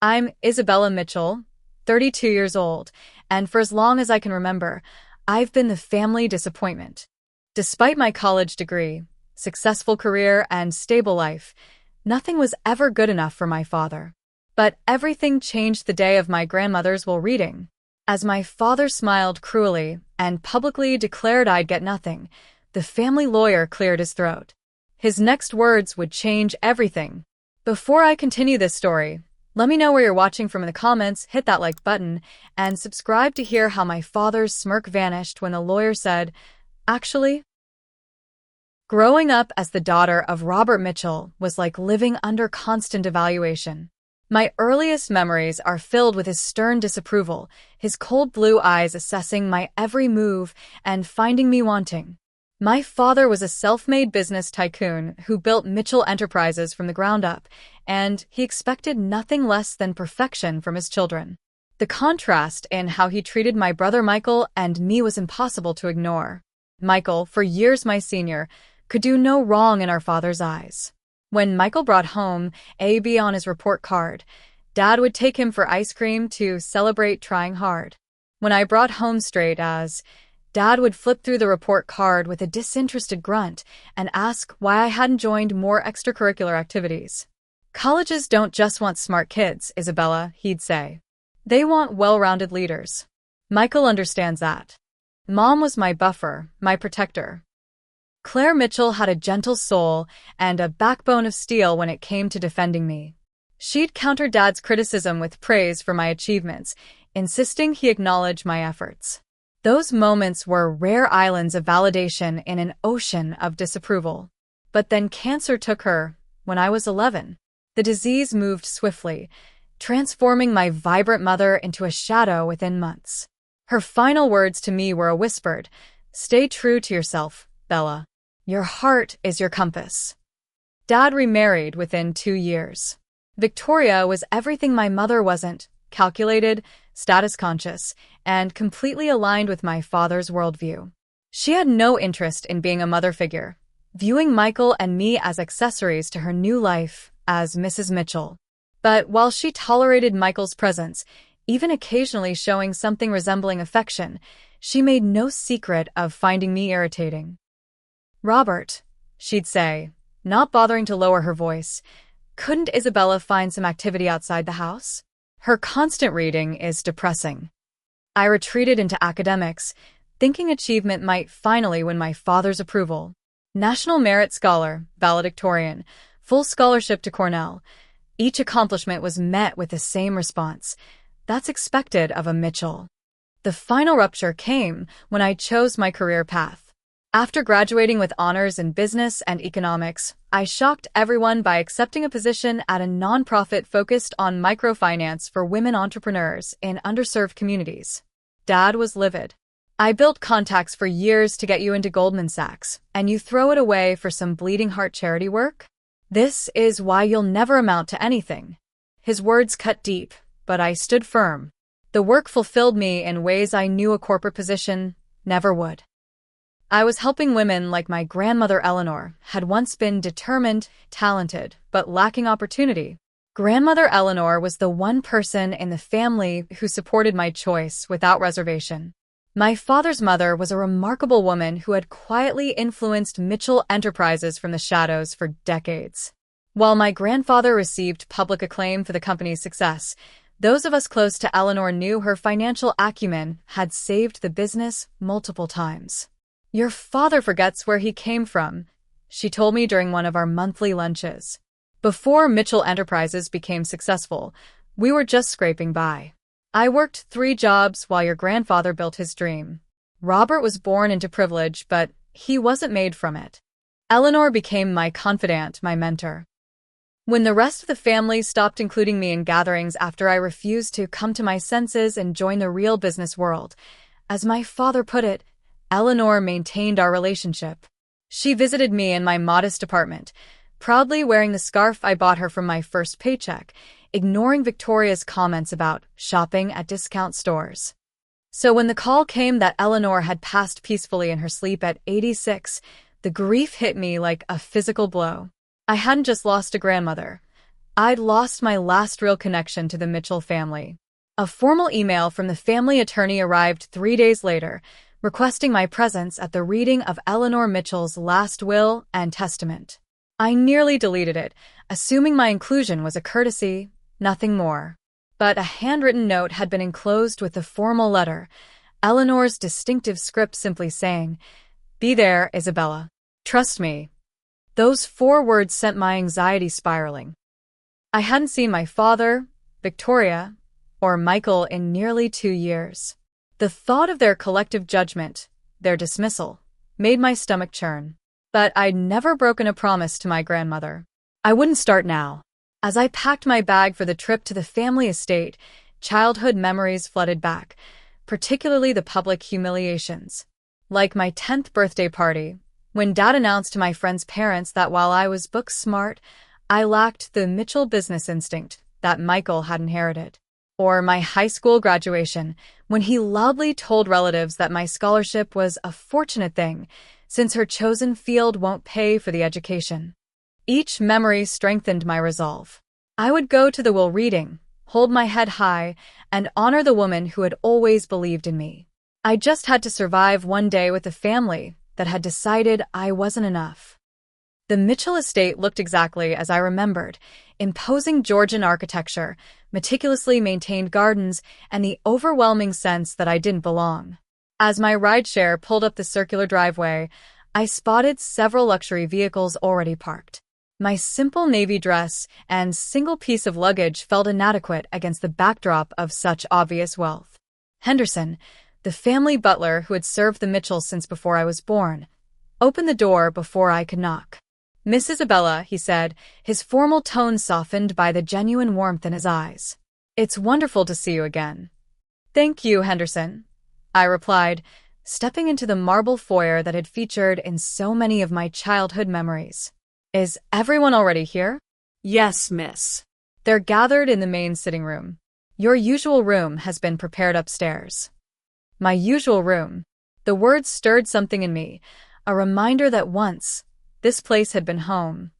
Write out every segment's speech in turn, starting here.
I'm Isabella Mitchell, 32 years old, and for as long as I can remember, I've been the family disappointment. Despite my college degree, successful career, and stable life, nothing was ever good enough for my father. But everything changed the day of my grandmother's will reading. As my father smiled cruelly and publicly declared I'd get nothing, the family lawyer cleared his throat. His next words would change everything. Before I continue this story, let me know where you're watching from in the comments, hit that like button, and subscribe to hear how my father's smirk vanished when the lawyer said, "Actually." Growing up as the daughter of Robert Mitchell was like living under constant evaluation. My earliest memories are filled with his stern disapproval, his cold blue eyes assessing my every move and finding me wanting. My father was a self-made business tycoon who built Mitchell Enterprises from the ground up, and he expected nothing less than perfection from his children. The contrast in how he treated my brother Michael and me was impossible to ignore. Michael, for years my senior, could do no wrong in our father's eyes. When Michael brought home AB on his report card, Dad would take him for ice cream to celebrate trying hard. When I brought home straight A's, Dad would flip through the report card with a disinterested grunt and ask why I hadn't joined more extracurricular activities. "Colleges don't just want smart kids, Isabella," he'd say. "They want well-rounded leaders." Michael understands that. Mom was my buffer, my protector. Claire Mitchell had a gentle soul and a backbone of steel when it came to defending me. She'd counter Dad's criticism with praise for my achievements, insisting he acknowledge my efforts. Those moments were rare islands of validation in an ocean of disapproval. But then cancer took her when I was 11. The disease moved swiftly, transforming my vibrant mother into a shadow within months. Her final words to me were a whispered, "Stay true to yourself, Bella. Your heart is your compass." Dad remarried within 2 years. Victoria was everything my mother wasn't: calculated, status-conscious, and completely aligned with my father's worldview. She had no interest in being a mother figure, viewing Michael and me as accessories to her new life as Mrs. Mitchell. But while she tolerated Michael's presence, even occasionally showing something resembling affection, she made no secret of finding me irritating. "Robert," she'd say, not bothering to lower her voice, "couldn't Isabella find some activity outside the house? Her constant reading is depressing." I retreated into academics, thinking achievement might finally win my father's approval. National Merit Scholar, valedictorian, full scholarship to Cornell. Each accomplishment was met with the same response: "That's expected of a Mitchell." The final rupture came when I chose my career path. After graduating with honors in business and economics, I shocked everyone by accepting a position at a nonprofit focused on microfinance for women entrepreneurs in underserved communities. Dad was livid. "I built contacts for years to get you into Goldman Sachs, and you throw it away for some bleeding heart charity work? This is why you'll never amount to anything." His words cut deep, but I stood firm. The work fulfilled me in ways I knew a corporate position never would. I was helping women like my grandmother Eleanor had once been determined, talented, but lacking opportunity. Grandmother Eleanor was the one person in the family who supported my choice without reservation. My father's mother was a remarkable woman who had quietly influenced Mitchell Enterprises from the shadows for decades. While my grandfather received public acclaim for the company's success, those of us close to Eleanor knew her financial acumen had saved the business multiple times. "Your father forgets where he came from," she told me during one of our monthly lunches. "Before Mitchell Enterprises became successful, we were just scraping by. I worked 3 jobs while your grandfather built his dream. Robert was born into privilege, but he wasn't made from it." Eleanor became my confidant, my mentor. When the rest of the family stopped including me in gatherings after I refused to come to my senses and join the real business world, as my father put it, Eleanor maintained our relationship. She visited me in my modest apartment, proudly wearing the scarf I bought her from my first paycheck, ignoring Victoria's comments about shopping at discount stores. So when the call came that Eleanor had passed peacefully in her sleep at 86, the grief hit me like a physical blow. I hadn't just lost a grandmother. I'd lost my last real connection to the Mitchell family. A formal email from the family attorney arrived 3 days later, requesting my presence at the reading of Eleanor Mitchell's last will and testament. I nearly deleted it, assuming my inclusion was a courtesy, nothing more. But a handwritten note had been enclosed with the formal letter, Eleanor's distinctive script simply saying, "Be there, Isabella. Trust me." Those 4 words sent my anxiety spiraling. I hadn't seen my father, Victoria, or Michael in nearly 2 years. The thought of their collective judgment, their dismissal, made my stomach churn. But I'd never broken a promise to my grandmother. I wouldn't start now. As I packed my bag for the trip to the family estate, childhood memories flooded back, particularly the public humiliations. Like my 10th birthday party, when Dad announced to my friends' parents that while I was book smart, I lacked the Mitchell business instinct that Michael had inherited. Or my high school graduation, when he loudly told relatives that my scholarship was a fortunate thing, since her chosen field won't pay for the education. Each memory strengthened my resolve. I would go to the will reading, hold my head high, and honor the woman who had always believed in me. I just had to survive one day with a family that had decided I wasn't enough. The Mitchell estate looked exactly as I remembered, imposing Georgian architecture, meticulously maintained gardens, and the overwhelming sense that I didn't belong. As my rideshare pulled up the circular driveway, I spotted several luxury vehicles already parked. My simple navy dress and single piece of luggage felt inadequate against the backdrop of such obvious wealth. Henderson, the family butler who had served the Mitchells since before I was born, opened the door before I could knock. "Miss Isabella," he said, his formal tone softened by the genuine warmth in his eyes. "It's wonderful to see you again." "Thank you, Henderson," I replied, stepping into the marble foyer that had featured in so many of my childhood memories. "Is everyone already here?" "Yes, miss." "They're gathered in the main sitting room. Your usual room has been prepared upstairs." My usual room. The words stirred something in me, a reminder that once, this place had been home.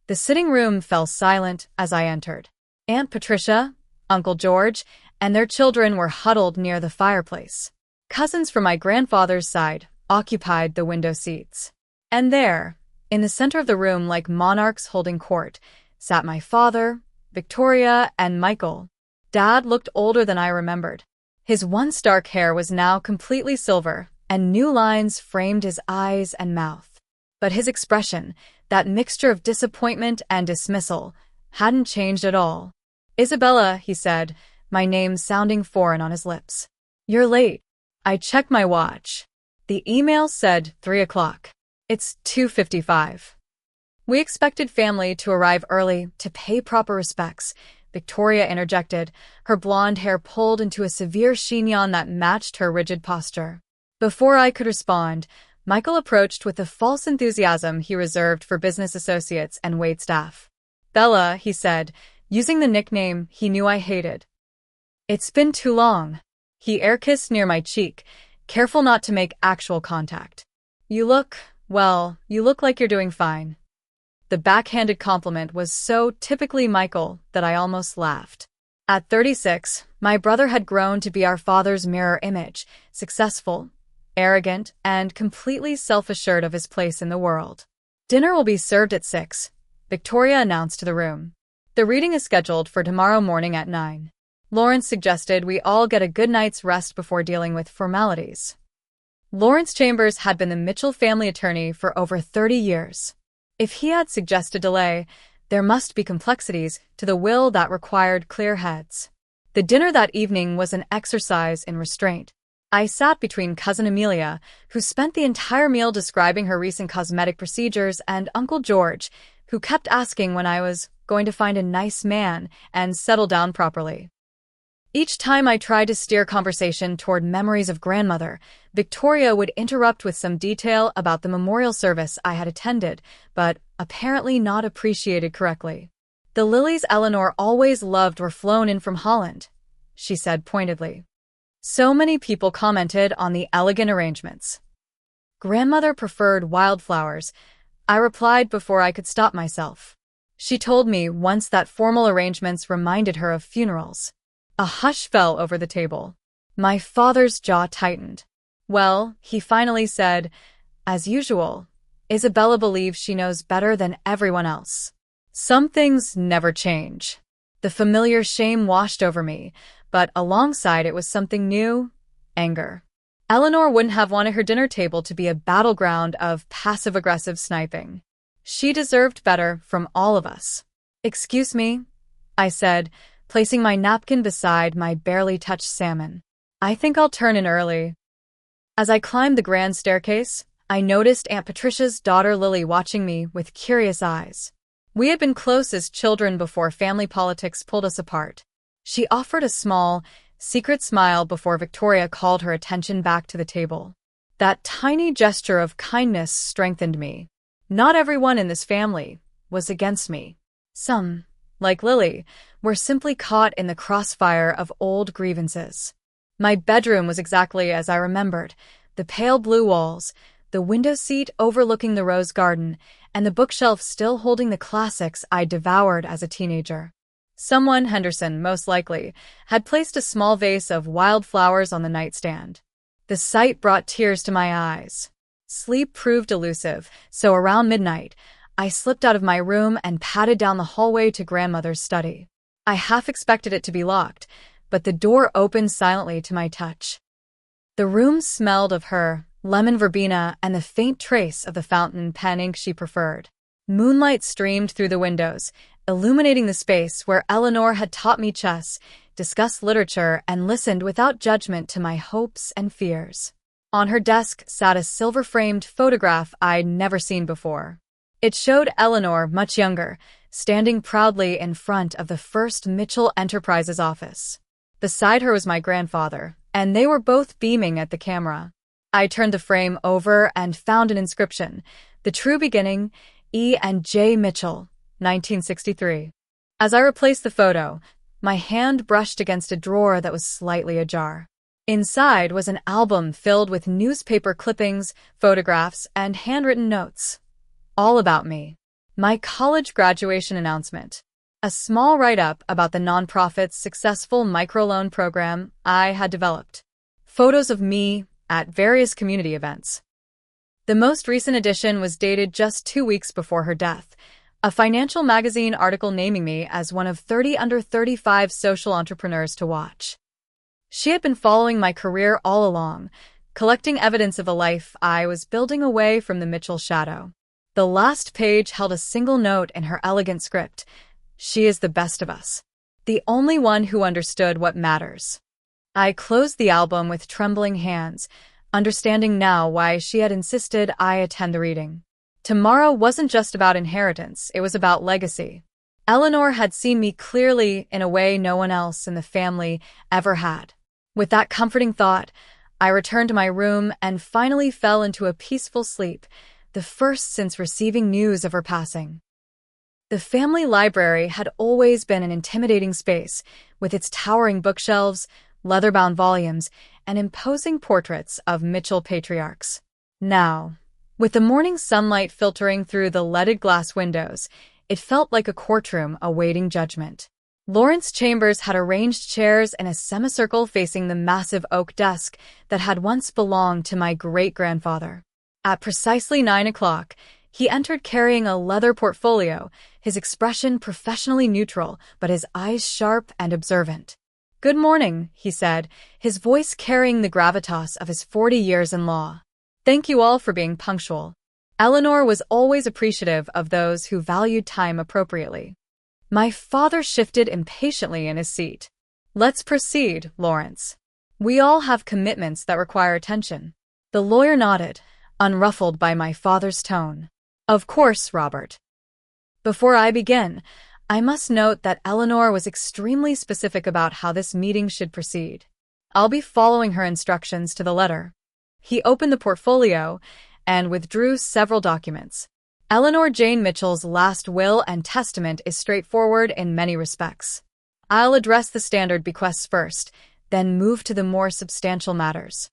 The sitting room fell silent as I entered. Aunt Patricia, Uncle George, and their children were huddled near the fireplace. Cousins from my grandfather's side occupied the window seats. And there, in the center of the room like monarchs holding court, sat my father, Victoria, and Michael. Dad looked older than I remembered. His once dark hair was now completely silver, and new lines framed his eyes and mouth. But his expression, that mixture of disappointment and dismissal, hadn't changed at all. "Isabella," he said, my name sounding foreign on his lips. "You're late." I checked my watch. The email said 3 o'clock. It's 2:55. "We expected family to arrive early to pay proper respects," Victoria interjected, her blonde hair pulled into a severe chignon that matched her rigid posture. Before I could respond, Michael approached with the false enthusiasm he reserved for business associates and waitstaff. "Bella," he said, using the nickname he knew I hated. "It's been too long." He air-kissed near my cheek, careful not to make actual contact. You look like you're doing fine." The backhanded compliment was so typically Michael that I almost laughed. At 36, my brother had grown to be our father's mirror image, successful, arrogant, and completely self-assured of his place in the world. "Dinner will be served at 6, Victoria announced to the room. "The reading is scheduled for tomorrow morning at 9. Lawrence suggested we all get a good night's rest before dealing with formalities." Lawrence Chambers had been the Mitchell family attorney for over 30 years. If he had suggested delay, there must be complexities to the will that required clear heads. The dinner that evening was an exercise in restraint. I sat between Cousin Amelia, who spent the entire meal describing her recent cosmetic procedures, and Uncle George, who kept asking when I was going to find a nice man and settle down properly. Each time I tried to steer conversation toward memories of grandmother, Victoria would interrupt with some detail about the memorial service I had attended, but apparently not appreciated correctly. "The lilies Eleanor always loved were flown in from Holland," she said pointedly. So many people commented on the elegant arrangements. "Grandmother preferred wildflowers," I replied before I could stop myself. She told me once that formal arrangements reminded her of funerals. A hush fell over the table. My father's jaw tightened. Well, he finally said, as usual, Isabella believes she knows better than everyone else. Some things never change. The familiar shame washed over me, but alongside it was something new: anger. Eleanor wouldn't have wanted her dinner table to be a battleground of passive-aggressive sniping. She deserved better from all of us. "Excuse me," I said, placing my napkin beside my barely touched salmon. "I think I'll turn in early." As I climbed the grand staircase, I noticed Aunt Patricia's daughter Lily watching me with curious eyes. We had been close as children before family politics pulled us apart. She offered a small, secret smile before Victoria called her attention back to the table. That tiny gesture of kindness strengthened me. Not everyone in this family was against me. Some, like Lily, were simply caught in the crossfire of old grievances. My bedroom was exactly as I remembered: the pale blue walls, the window seat overlooking the rose garden, and the bookshelf still holding the classics I devoured as a teenager. Someone, Henderson most likely, had placed a small vase of wildflowers on the nightstand. The sight brought tears to my eyes. Sleep proved elusive, so around midnight, I slipped out of my room and padded down the hallway to grandmother's study. I half expected it to be locked, but the door opened silently to my touch. The room smelled of her, lemon verbena, and the faint trace of the fountain pen ink she preferred. Moonlight streamed through the windows, illuminating the space where Eleanor had taught me chess, discussed literature, and listened without judgment to my hopes and fears. On her desk sat a silver-framed photograph I'd never seen before. It showed Eleanor, much younger, standing proudly in front of the first Mitchell Enterprises office. Beside her was my grandfather, and they were both beaming at the camera. I turned the frame over and found an inscription: "The True Beginning, E. and J. Mitchell, 1963. As I replaced the photo, my hand brushed against a drawer that was slightly ajar. Inside was an album filled with newspaper clippings, photographs, and handwritten notes. All about me. My college graduation announcement. A small write-up about the nonprofit's successful microloan program I had developed. Photos of me at various community events. The most recent edition was dated just 2 weeks before her death. A financial magazine article naming me as one of 30 under 35 social entrepreneurs to watch. She had been following my career all along, collecting evidence of a life I was building away from the Mitchell shadow. The last page held a single note in her elegant script: "She is the best of us. The only one who understood what matters." I closed the album with trembling hands, understanding now why she had insisted I attend the reading. Tomorrow wasn't just about inheritance, it was about legacy. Eleanor had seen me clearly in a way no one else in the family ever had. With that comforting thought, I returned to my room and finally fell into a peaceful sleep, the first since receiving news of her passing. The family library had always been an intimidating space, with its towering bookshelves, leather-bound volumes, and imposing portraits of Mitchell patriarchs. Now, with the morning sunlight filtering through the leaded glass windows, it felt like a courtroom awaiting judgment. Lawrence Chambers had arranged chairs in a semicircle facing the massive oak desk that had once belonged to my great-grandfather. At precisely 9 o'clock, he entered carrying a leather portfolio, his expression professionally neutral, but his eyes sharp and observant. "Good morning," he said, his voice carrying the gravitas of his 40 years in law. "Thank you all for being punctual." Eleanor was always appreciative of those who valued time appropriately. My father shifted impatiently in his seat. "Let's proceed, Lawrence. We all have commitments that require attention." The lawyer nodded, unruffled by my father's tone. "Of course, Robert." Before I begin, I must note that Eleanor was extremely specific about how this meeting should proceed. I'll be following her instructions to the letter. He opened the portfolio and withdrew several documents. Eleanor Jane Mitchell's last will and testament is straightforward in many respects. I'll address the standard bequests first, then move to the more substantial matters.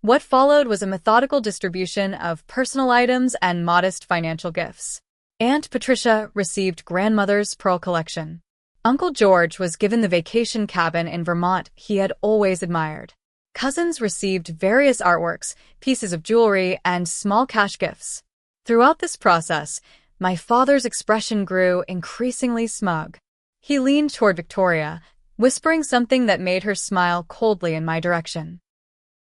What followed was a methodical distribution of personal items and modest financial gifts. Aunt Patricia received grandmother's pearl collection. Uncle George was given the vacation cabin in Vermont he had always admired. Cousins received various artworks, pieces of jewelry, and small cash gifts. Throughout this process, my father's expression grew increasingly smug. He leaned toward Victoria, whispering something that made her smile coldly in my direction.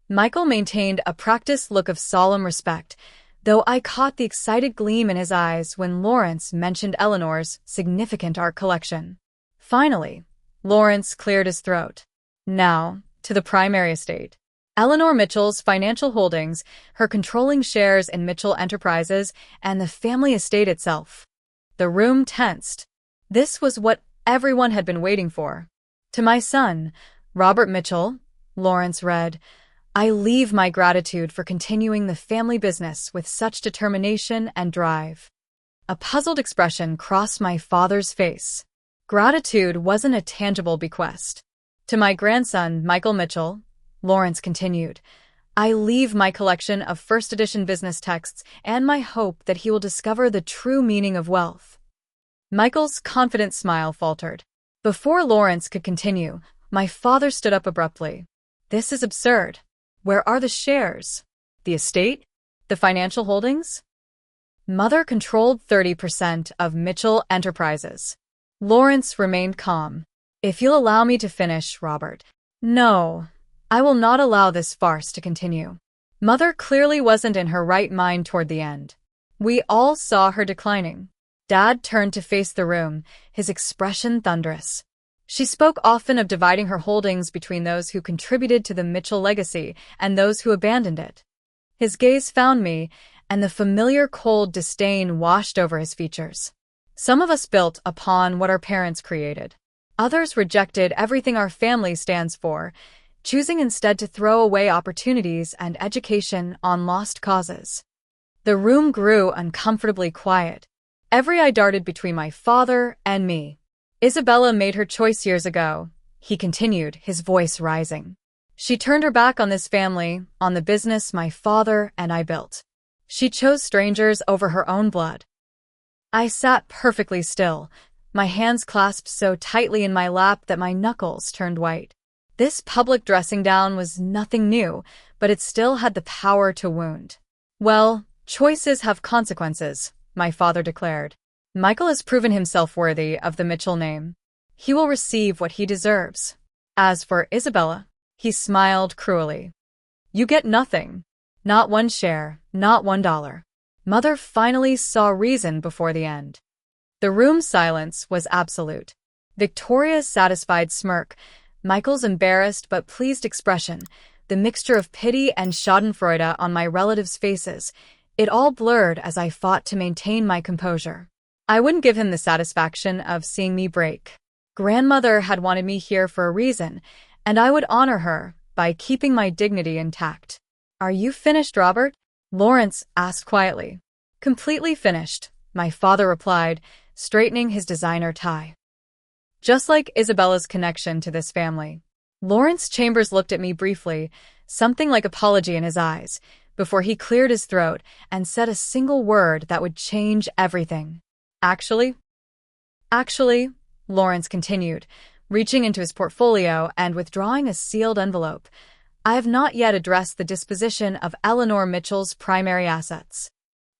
Michael maintained a practiced look of solemn respect, though I caught the excited gleam in his eyes when Lawrence mentioned Eleanor's significant art collection. Finally, Lawrence cleared his throat. Now, to the primary estate. Eleanor Mitchell's financial holdings, her controlling shares in Mitchell Enterprises, and the family estate itself. The room tensed. This was what everyone had been waiting for. To my son, Robert Mitchell, Lawrence read, I leave my gratitude for continuing the family business with such determination and drive. A puzzled expression crossed my father's face. Gratitude wasn't a tangible bequest. To my grandson, Michael Mitchell, Lawrence continued, I leave my collection of first edition business texts and my hope that he will discover the true meaning of wealth. Michael's confident smile faltered. Before Lawrence could continue, my father stood up abruptly. This is absurd. Where are the shares? The estate? The financial holdings? Mother controlled 30% of Mitchell Enterprises. Lawrence remained calm. If you'll allow me to finish, Robert. No, I will not allow this farce to continue. Mother clearly wasn't in her right mind toward the end. We all saw her declining. Dad turned to face the room, his expression thunderous. She spoke often of dividing her holdings between those who contributed to the Mitchell legacy and those who abandoned it. His gaze found me, and the familiar cold disdain washed over his features. Some of us built upon what our parents created. Others rejected everything our family stands for, choosing instead to throw away opportunities and education on lost causes. The room grew uncomfortably quiet. Every eye darted between my father and me. Isabella made her choice years ago, he continued, his voice rising. She turned her back on this family, on the business my father and I built. She chose strangers over her own blood. I sat perfectly still, my hands clasped so tightly in my lap that my knuckles turned white. This public dressing down was nothing new, but it still had the power to wound. Well, choices have consequences, my father declared. Michael has proven himself worthy of the Mitchell name. He will receive what he deserves. As for Isabella, he smiled cruelly. You get nothing. Not one share, not $1. Mother finally saw reason before the end. The room's silence was absolute. Victoria's satisfied smirk, Michael's embarrassed but pleased expression, the mixture of pity and schadenfreude on my relatives' faces, it all blurred as I fought to maintain my composure. I wouldn't give him the satisfaction of seeing me break. Grandmother had wanted me here for a reason, and I would honor her by keeping my dignity intact. Are you finished, Robert? Lawrence asked quietly. Completely finished, my father replied, straightening his designer tie. Just like Isabella's connection to this family. Lawrence Chambers looked at me briefly, something like apology in his eyes, before he cleared his throat and said a single word that would change everything. Actually, Lawrence continued, reaching into his portfolio and withdrawing a sealed envelope, I have not yet addressed the disposition of Eleanor Mitchell's primary assets.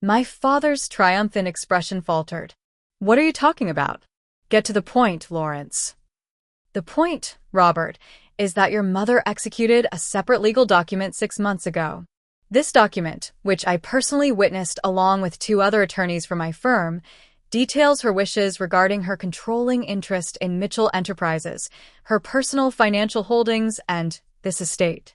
My father's triumphant expression faltered. What are you talking about? Get to the point, Lawrence. The point, Robert, is that your mother executed a separate legal document 6 months ago. This document, which I personally witnessed along with 2 other attorneys from my firm, details her wishes regarding her controlling interest in Mitchell Enterprises, her personal financial holdings, and this estate.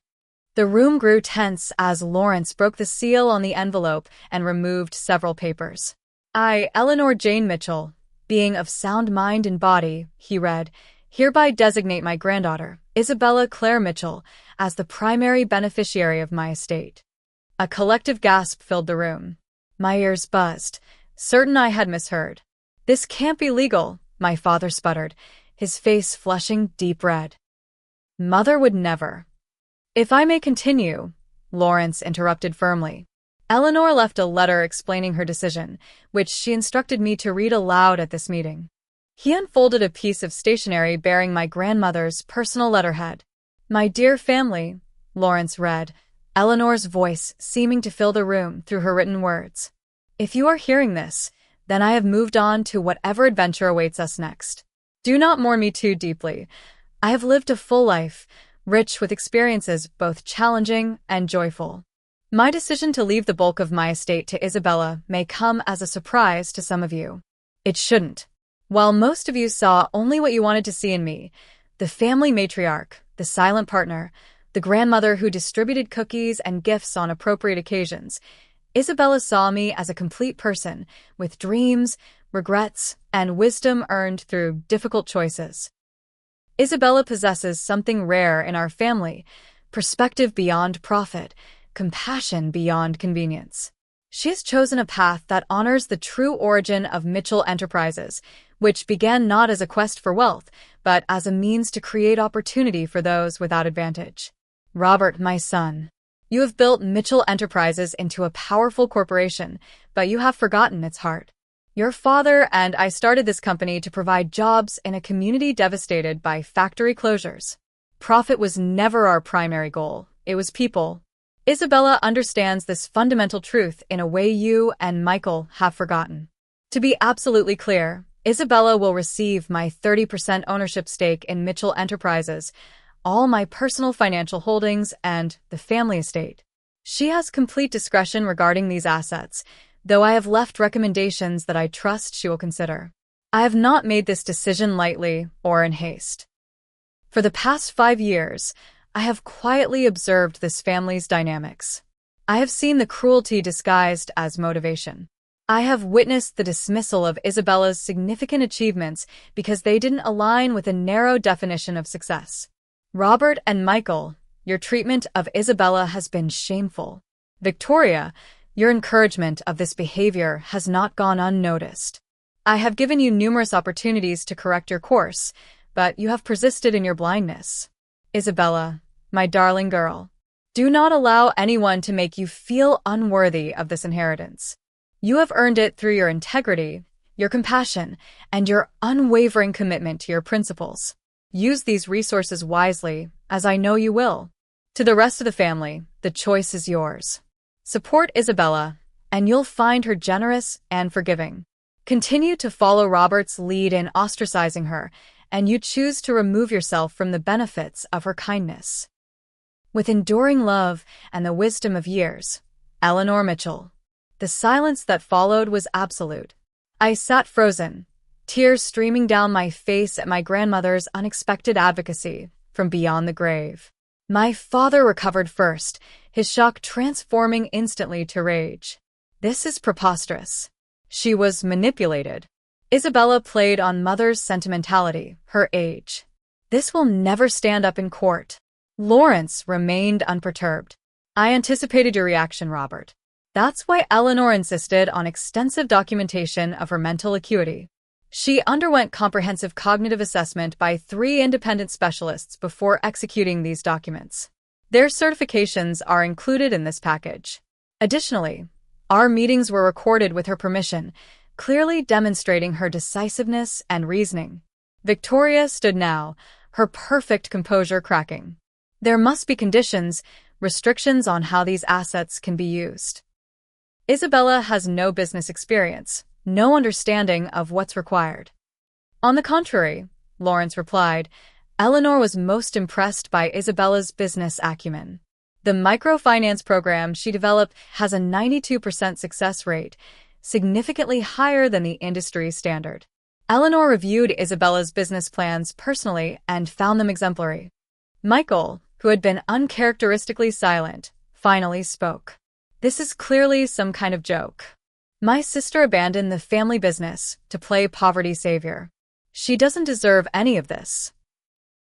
The room grew tense as Lawrence broke the seal on the envelope and removed several papers. I, Eleanor Jane Mitchell, being of sound mind and body, he read, hereby designate my granddaughter, Isabella Claire Mitchell, as the primary beneficiary of my estate. A collective gasp filled the room. My ears buzzed, certain I had misheard. This can't be legal, my father sputtered, his face flushing deep red. Mother would never. If I may continue, Lawrence interrupted firmly. Eleanor left a letter explaining her decision, which she instructed me to read aloud at this meeting. He unfolded a piece of stationery bearing my grandmother's personal letterhead. "My dear family," Lawrence read, Eleanor's voice seeming to fill the room through her written words. "If you are hearing this, then I have moved on to whatever adventure awaits us next. Do not mourn me too deeply. I have lived a full life, rich with experiences both challenging and joyful. My decision to leave the bulk of my estate to Isabella may come as a surprise to some of you. It shouldn't. While most of you saw only what you wanted to see in me, the family matriarch, the silent partner, the grandmother who distributed cookies and gifts on appropriate occasions, Isabella saw me as a complete person with dreams, regrets, and wisdom earned through difficult choices. Isabella possesses something rare in our family: perspective beyond profit, compassion beyond convenience. She has chosen a path that honors the true origin of Mitchell Enterprises, which began not as a quest for wealth, but as a means to create opportunity for those without advantage. Robert, my son, you have built Mitchell Enterprises into a powerful corporation, but you have forgotten its heart. Your father and I started this company to provide jobs in a community devastated by factory closures. Profit was never our primary goal. It was people. Isabella understands this fundamental truth in a way you and Michael have forgotten. To be absolutely clear, Isabella will receive my 30% ownership stake in Mitchell Enterprises, all my personal financial holdings, and the family estate. She has complete discretion regarding these assets, though I have left recommendations that I trust she will consider. I have not made this decision lightly or in haste. For the past 5 years, I have quietly observed this family's dynamics. I have seen the cruelty disguised as motivation. I have witnessed the dismissal of Isabella's significant achievements because they didn't align with a narrow definition of success. Robert and Michael, your treatment of Isabella has been shameful. Victoria, your encouragement of this behavior has not gone unnoticed. I have given you numerous opportunities to correct your course, but you have persisted in your blindness. Isabella, my darling girl, do not allow anyone to make you feel unworthy of this inheritance. You have earned it through your integrity, your compassion, and your unwavering commitment to your principles. Use these resources wisely, as I know you will. To the rest of the family, the choice is yours. Support Isabella, and you'll find her generous and forgiving. Continue to follow Robert's lead in ostracizing her, and you choose to remove yourself from the benefits of her kindness. With enduring love and the wisdom of years, Eleanor Mitchell. The silence that followed was absolute. I sat frozen, tears streaming down my face at my grandmother's unexpected advocacy from beyond the grave. My father recovered first, his shock transforming instantly to rage. This is preposterous. She was manipulated. Isabella played on mother's sentimentality, her age. This will never stand up in court. Lawrence remained unperturbed. I anticipated your reaction, Robert. That's why Eleanor insisted on extensive documentation of her mental acuity. She underwent comprehensive cognitive assessment by 3 independent specialists before executing these documents. Their certifications are included in this package. Additionally, our meetings were recorded with her permission, clearly demonstrating her decisiveness and reasoning. Victoria stood now, her perfect composure cracking. There must be conditions, restrictions on how these assets can be used. Isabella has no business experience, no understanding of what's required. On the contrary, Lawrence replied, Eleanor was most impressed by Isabella's business acumen. The microfinance program she developed has a 92% success rate, significantly higher than the industry standard. Eleanor reviewed Isabella's business plans personally and found them exemplary. Michael, who had been uncharacteristically silent, finally spoke. This is clearly some kind of joke. My sister abandoned the family business to play poverty savior. She doesn't deserve any of this.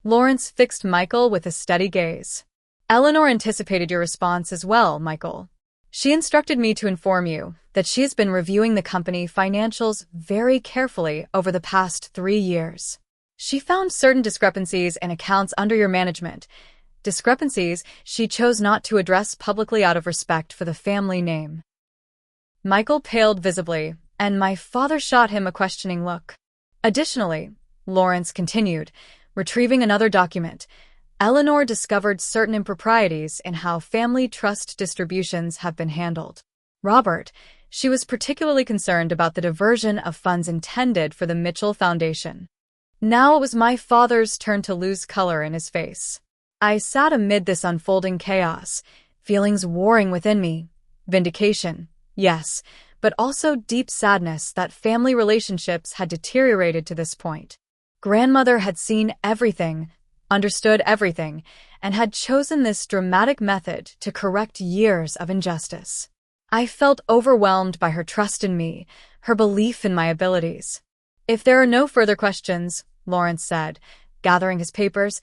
Lawrence fixed Michael with a steady gaze. Eleanor anticipated your response as well, Michael. She instructed me to inform you that she has been reviewing the company financials very carefully over the past 3 years. She found certain discrepancies in accounts under your management, discrepancies she chose not to address publicly out of respect for the family name. Michael paled visibly, and my father shot him a questioning look. Additionally, Lawrence continued, retrieving another document. Eleanor discovered certain improprieties in how family trust distributions have been handled. Robert, she was particularly concerned about the diversion of funds intended for the Mitchell Foundation. Now it was my father's turn to lose color in his face. I sat amid this unfolding chaos, feelings warring within me. Vindication, yes, but also deep sadness that family relationships had deteriorated to this point. Grandmother had seen everything, understood everything, and had chosen this dramatic method to correct years of injustice. I felt overwhelmed by her trust in me, her belief in my abilities. If there are no further questions, Lawrence said, gathering his papers,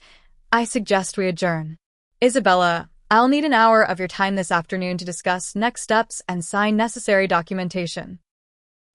I suggest we adjourn. Isabella, I'll need an hour of your time this afternoon to discuss next steps and sign necessary documentation.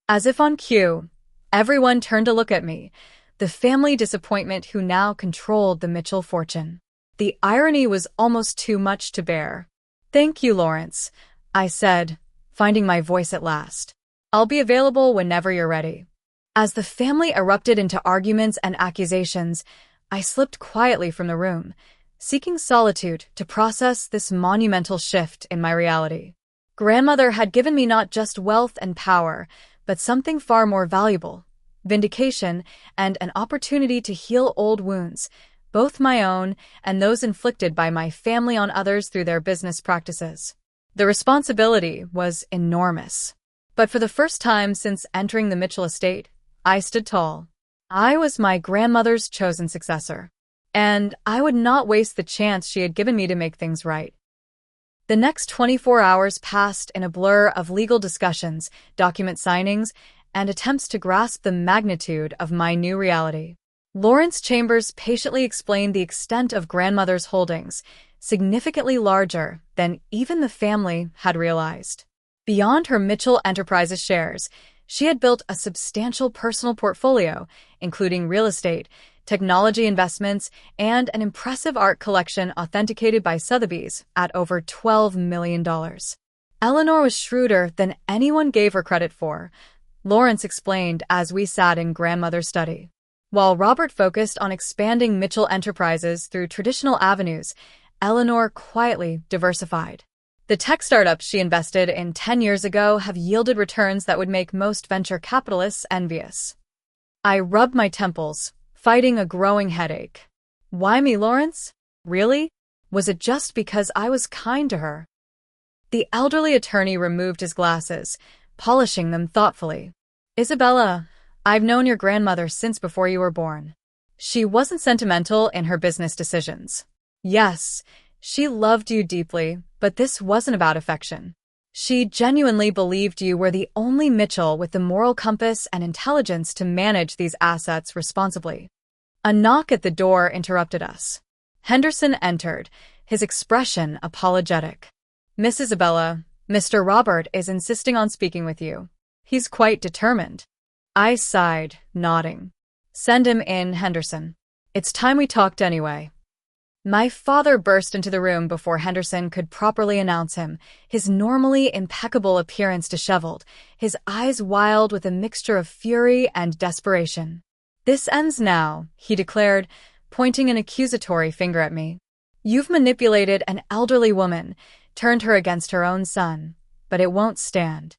As if on cue, everyone turned to look at me, the family disappointment who now controlled the Mitchell fortune. The irony was almost too much to bear. Thank you, Lawrence, I said, finding my voice at last. I'll be available whenever you're ready. As the family erupted into arguments and accusations, I slipped quietly from the room, seeking solitude to process this monumental shift in my reality. Grandmother had given me not just wealth and power, but something far more valuable: vindication and an opportunity to heal old wounds, both my own and those inflicted by my family on others through their business practices. The responsibility was enormous. But for the first time since entering the Mitchell estate, I stood tall. I was my grandmother's chosen successor, and I would not waste the chance she had given me to make things right. The next 24 hours passed in a blur of legal discussions, document signings, and attempts to grasp the magnitude of my new reality. Lawrence Chambers patiently explained the extent of grandmother's holdings, significantly larger than even the family had realized. Beyond her Mitchell Enterprises shares, she had built a substantial personal portfolio, including real estate, technology investments, and an impressive art collection authenticated by Sotheby's at over $12 million. Eleanor was shrewder than anyone gave her credit for, Lawrence explained as we sat in grandmother's study. While Robert focused on expanding Mitchell Enterprises through traditional avenues, Eleanor quietly diversified. The tech startups she invested in 10 years ago have yielded returns that would make most venture capitalists envious. I rubbed my temples, fighting a growing headache. Why me, Lawrence? Really? Was it just because I was kind to her? The elderly attorney removed his glasses, polishing them thoughtfully. Isabella, I've known your grandmother since before you were born. She wasn't sentimental in her business decisions. Yes, she loved you deeply, but this wasn't about affection. She genuinely believed you were the only Mitchell with the moral compass and intelligence to manage these assets responsibly. A knock at the door interrupted us. Henderson entered, his expression apologetic. Miss Isabella, Mr. Robert is insisting on speaking with you. He's quite determined. I sighed, nodding. Send him in, Henderson. It's time we talked anyway. My father burst into the room before Henderson could properly announce him, his normally impeccable appearance disheveled, his eyes wild with a mixture of fury and desperation. This ends now, he declared, pointing an accusatory finger at me. You've manipulated an elderly woman, turned her against her own son, but it won't stand.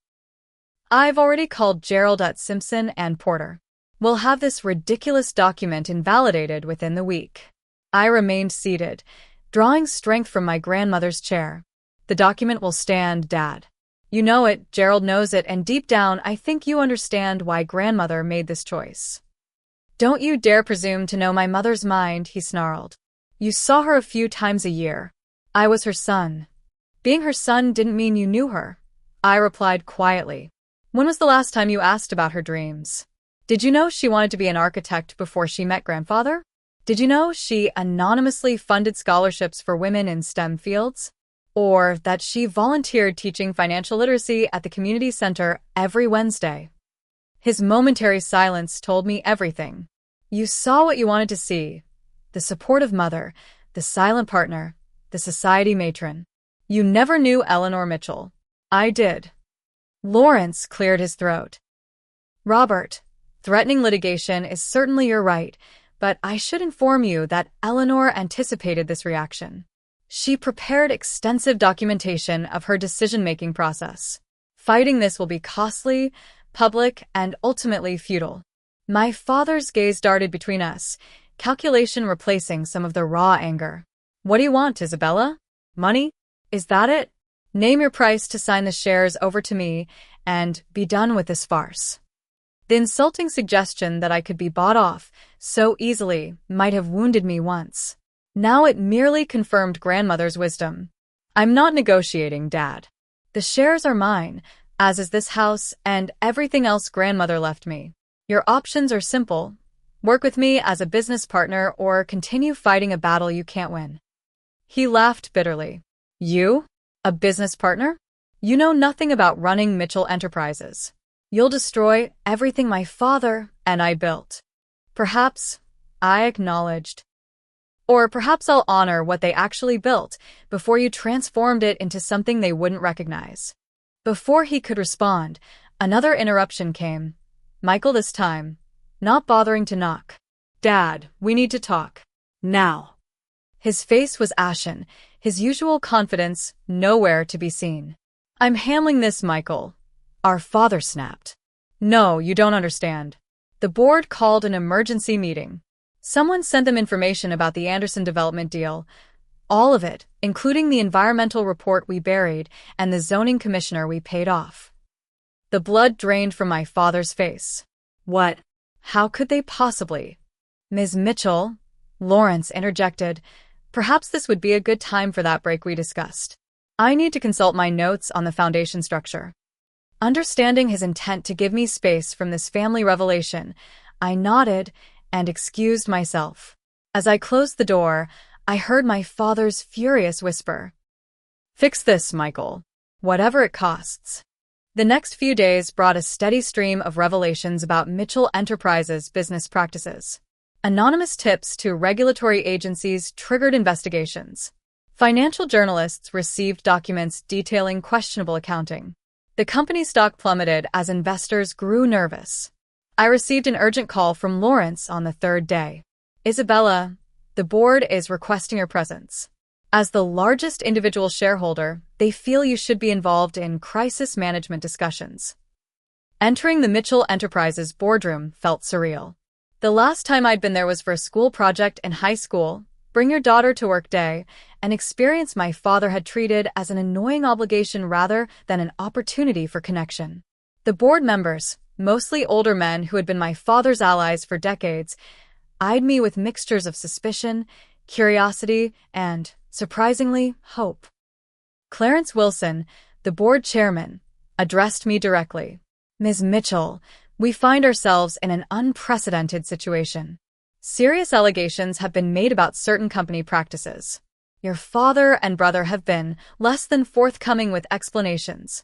I've already called Gerald at Simpson and Porter. We'll have this ridiculous document invalidated within the week. I remained seated, drawing strength from my grandmother's chair. The document will stand, Dad. You know it, Gerald knows it, and deep down I think you understand why grandmother made this choice. Don't you dare presume to know my mother's mind, he snarled. You saw her a few times a year. I was her son. Being her son didn't mean you knew her. I replied quietly. When was the last time you asked about her dreams? Did you know she wanted to be an architect before she met grandfather? Did you know she anonymously funded scholarships for women in STEM fields? Or that she volunteered teaching financial literacy at the community center every Wednesday? His momentary silence told me everything. You saw what you wanted to see. The supportive mother, the silent partner, the society matron. You never knew Eleanor Mitchell. I did. Lawrence cleared his throat. Robert, threatening litigation is certainly your right, but I should inform you that Eleanor anticipated this reaction. She prepared extensive documentation of her decision-making process. Fighting this will be costly, public, and ultimately futile. My father's gaze darted between us, calculation replacing some of the raw anger. What do you want, Isabella? Money? Is that it? Name your price to sign the shares over to me and be done with this farce. The insulting suggestion that I could be bought off so easily might have wounded me once. Now it merely confirmed grandmother's wisdom. I'm not negotiating, Dad. The shares are mine, as is this house and everything else grandmother left me. Your options are simple. Work with me as a business partner or continue fighting a battle you can't win. He laughed bitterly. You? A business partner? You know nothing about running Mitchell Enterprises. You'll destroy everything my father and I built. Perhaps, I acknowledged. Or perhaps I'll honor what they actually built before you transformed it into something they wouldn't recognize. Before he could respond, another interruption came. Michael this time, not bothering to knock. Dad, we need to talk. Now. His face was ashen, his usual confidence nowhere to be seen. I'm handling this, Michael. Our father snapped. No, you don't understand. The board called an emergency meeting. Someone sent them information about the Anderson development deal. All of it, including the environmental report we buried and the zoning commissioner we paid off. The blood drained from my father's face. What? How could they possibly? Ms. Mitchell, Lawrence interjected. Perhaps this would be a good time for that break we discussed. I need to consult my notes on the foundation structure. Understanding his intent to give me space from this family revelation, I nodded and excused myself. As I closed the door, I heard my father's furious whisper. Fix this, Michael. Whatever it costs. The next few days brought a steady stream of revelations about Mitchell Enterprises' business practices. Anonymous tips to regulatory agencies triggered investigations. Financial journalists received documents detailing questionable accounting. The company's stock plummeted as investors grew nervous. I received an urgent call from Lawrence on the third day. Isabella, the board is requesting your presence. As the largest individual shareholder, they feel you should be involved in crisis management discussions. Entering the Mitchell Enterprises boardroom felt surreal. The last time I'd been there was for a school project in high school, bring your daughter to work day, an experience my father had treated as an annoying obligation rather than an opportunity for connection. The board members, mostly older men who had been my father's allies for decades, eyed me with mixtures of suspicion, curiosity, and, surprisingly, hope. Clarence Wilson, the board chairman, addressed me directly. Ms. Mitchell, we find ourselves in an unprecedented situation. Serious allegations have been made about certain company practices. Your father and brother have been less than forthcoming with explanations.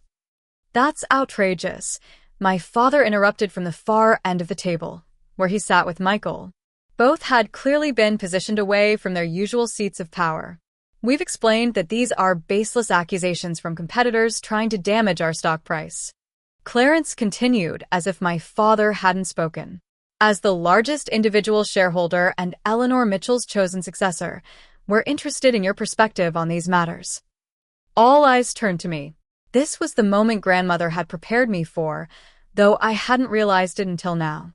That's outrageous, my father interrupted from the far end of the table, where he sat with Michael. Both had clearly been positioned away from their usual seats of power. We've explained that these are baseless accusations from competitors trying to damage our stock price. Clarence continued as if my father hadn't spoken. As the largest individual shareholder and Eleanor Mitchell's chosen successor, we're interested in your perspective on these matters. All eyes turned to me. This was the moment grandmother had prepared me for, though I hadn't realized it until now.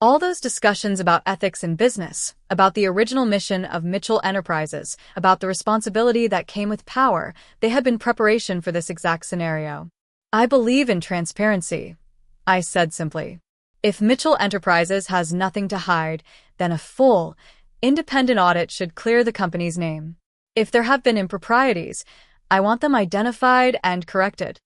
All those discussions about ethics in business, about the original mission of Mitchell Enterprises, about the responsibility that came with power, they had been preparation for this exact scenario. I believe in transparency, I said simply. If Mitchell Enterprises has nothing to hide, then a full, independent audit should clear the company's name. If there have been improprieties, I want them identified and corrected.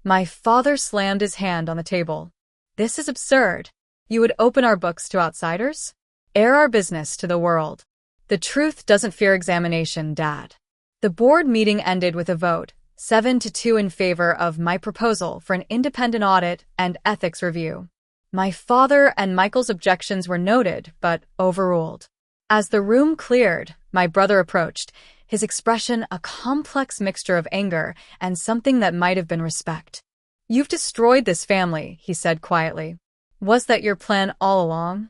My father slammed his hand on the table. This is absurd. You would open our books to outsiders? Air our business to the world. The truth doesn't fear examination, Dad. The board meeting ended with a vote, 7-2 in favor of my proposal for an independent audit and ethics review. My father and Michael's objections were noted, but overruled. As the room cleared, my brother approached, his expression a complex mixture of anger and something that might have been respect. "You've destroyed this family," he said quietly. "Was that your plan all along?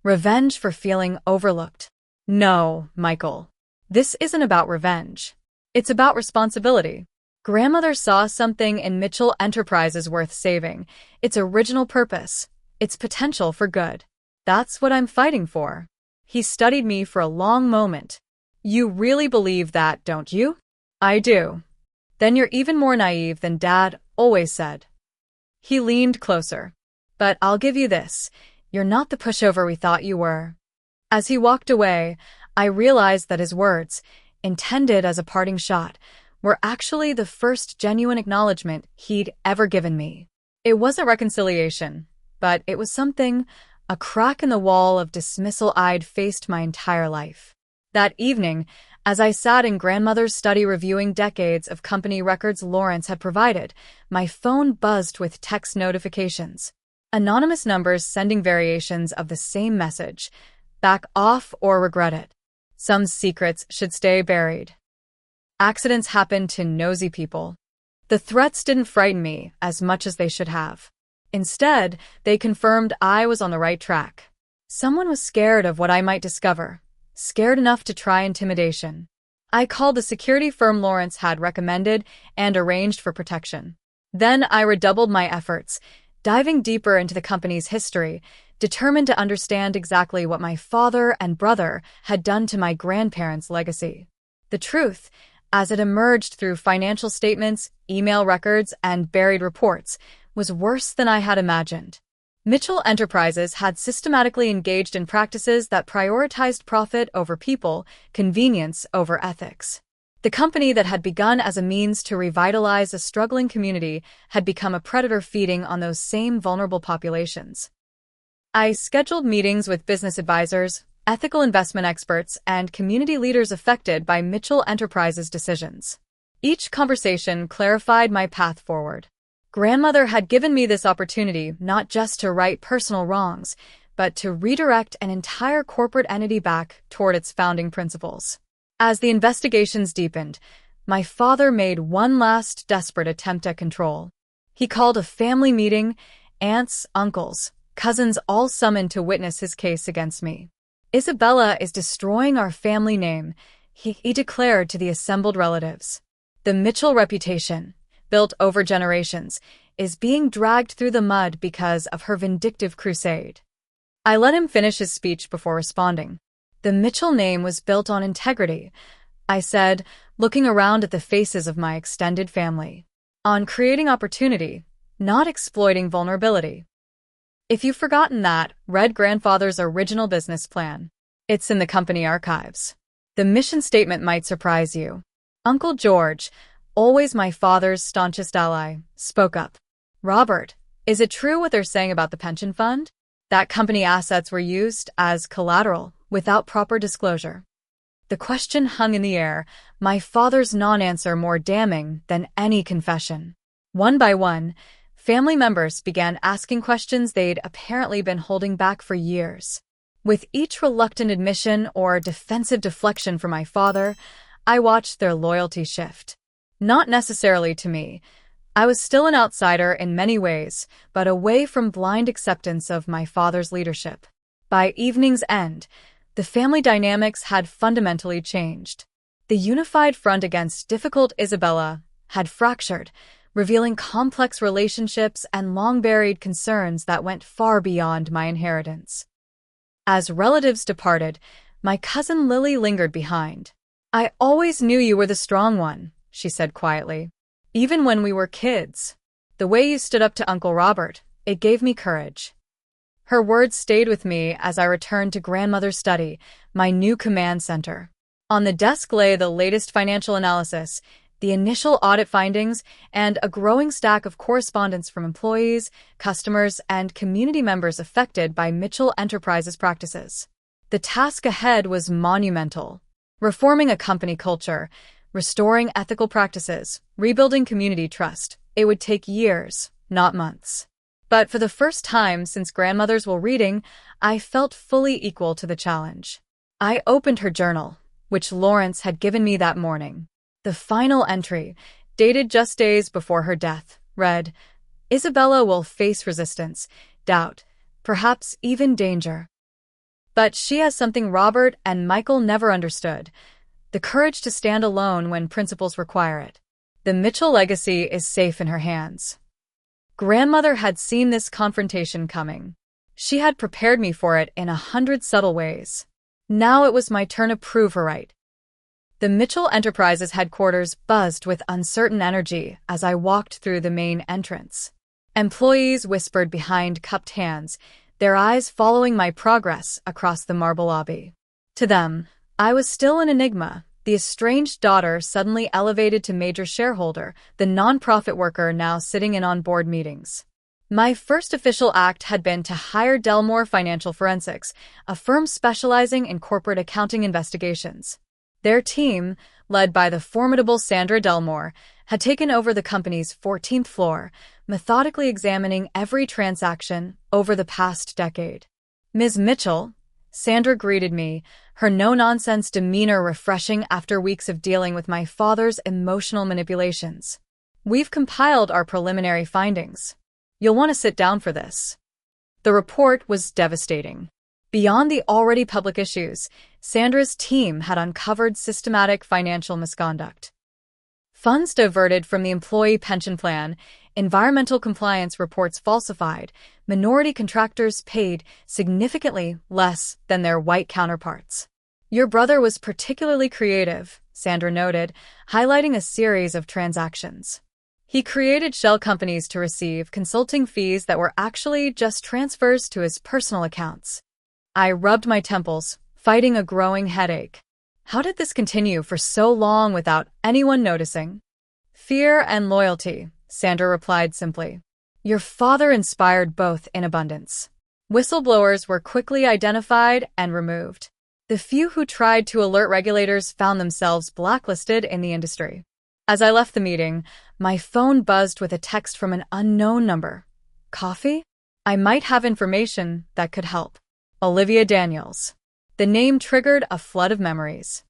Revenge for feeling overlooked?" "No, Michael. This isn't about revenge. It's about responsibility. Grandmother saw something in Mitchell Enterprises worth saving, its original purpose, its potential for good. That's what I'm fighting for." He studied me for a long moment. "You really believe that, don't you?" "I do." "Then you're even more naive than Dad always said." He leaned closer. "But I'll give you this. You're not the pushover we thought you were." As he walked away, I realized that his words, intended as a parting shot, were actually the first genuine acknowledgement he'd ever given me. It wasn't reconciliation, but it was something, a crack in the wall of dismissal I'd faced my entire life. That evening, as I sat in Grandmother's study reviewing decades of company records Lawrence had provided, my phone buzzed with text notifications. Anonymous numbers sending variations of the same message: back off or regret it. Some secrets should stay buried. Accidents happen to nosy people. The threats didn't frighten me as much as they should have. Instead, they confirmed I was on the right track. Someone was scared of what I might discover, scared enough to try intimidation. I called the security firm Lawrence had recommended and arranged for protection. Then I redoubled my efforts, diving deeper into the company's history, determined to understand exactly what my father and brother had done to my grandparents' legacy. The truth, as it emerged through financial statements, email records, and buried reports, was worse than I had imagined. Mitchell Enterprises had systematically engaged in practices that prioritized profit over people, convenience over ethics. The company that had begun as a means to revitalize a struggling community had become a predator feeding on those same vulnerable populations. I scheduled meetings with business advisors, ethical investment experts, and community leaders affected by Mitchell Enterprises' decisions. Each conversation clarified my path forward. Grandmother had given me this opportunity not just to right personal wrongs, but to redirect an entire corporate entity back toward its founding principles. As the investigations deepened, my father made one last desperate attempt at control. He called a family meeting, aunts, uncles, cousins all summoned to witness his case against me. "Isabella is destroying our family name," he declared to the assembled relatives. "The Mitchell reputation, built over generations, is being dragged through the mud because of her vindictive crusade." I let him finish his speech before responding. "The Mitchell name was built on integrity," I said, looking around at the faces of my extended family. "On creating opportunity, not exploiting vulnerability. If you've forgotten that, read grandfather's original business plan. It's in the company archives. The mission statement might surprise you." Uncle George, always my father's staunchest ally, spoke up. "Robert, is it true what they're saying about the pension fund? That company assets were used as collateral without proper disclosure?" The question hung in the air, my father's non-answer more damning than any confession. One by one, family members began asking questions they'd apparently been holding back for years. With each reluctant admission or defensive deflection from my father, I watched their loyalty shift. Not necessarily to me. I was still an outsider in many ways, but away from blind acceptance of my father's leadership. By evening's end, the family dynamics had fundamentally changed. The unified front against difficult Isabella had fractured, revealing complex relationships and long-buried concerns that went far beyond my inheritance. As relatives departed, my cousin Lily lingered behind. "I always knew you were the strong one," she said quietly. "Even when we were kids. The way you stood up to Uncle Robert, it gave me courage." Her words stayed with me as I returned to Grandmother's study, my new command center. On the desk lay the latest financial analysis, the initial audit findings, and a growing stack of correspondence from employees, customers, and community members affected by Mitchell Enterprises practices. The task ahead was monumental. Reforming a company culture, restoring ethical practices, rebuilding community trust. It would take years, not months. But for the first time since Grandmother's will reading, I felt fully equal to the challenge. I opened her journal, which Lawrence had given me that morning. The final entry, dated just days before her death, read, Isabella will face resistance, doubt, perhaps even danger. But she has something Robert and Michael never understood: the courage to stand alone when principles require it. The Mitchell legacy is safe in her hands. Grandmother had seen this confrontation coming. She had prepared me for it in 100 subtle ways. Now it was my turn to prove her right. The Mitchell Enterprises headquarters buzzed with uncertain energy as I walked through the main entrance. Employees whispered behind cupped hands, their eyes following my progress across the marble lobby. To them, I was still an enigma, the estranged daughter suddenly elevated to major shareholder, the nonprofit worker now sitting in on board meetings. My first official act had been to hire Delmore Financial Forensics, a firm specializing in corporate accounting investigations. Their team, led by the formidable Sandra Delmore, had taken over the company's 14th floor, methodically examining every transaction over the past decade. "Ms. Mitchell," Sandra greeted me, her no-nonsense demeanor refreshing after weeks of dealing with my father's emotional manipulations. "We've compiled our preliminary findings. You'll want to sit down for this." The report was devastating. Beyond the already public issues, Sandra's team had uncovered systematic financial misconduct. Funds diverted from the employee pension plan, environmental compliance reports falsified, minority contractors paid significantly less than their white counterparts. "Your brother was particularly creative," Sandra noted, highlighting a series of transactions. "He created shell companies to receive consulting fees that were actually just transfers to his personal accounts." I rubbed my temples, fighting a growing headache. How did this continue for so long without anyone noticing? "Fear and loyalty," Sandra replied simply. "Your father inspired both in abundance." Whistleblowers were quickly identified and removed. The few who tried to alert regulators found themselves blacklisted in the industry. As I left the meeting, my phone buzzed with a text from an unknown number. "Coffee? I might have information that could help." Olivia Daniels. The name triggered a flood of memories.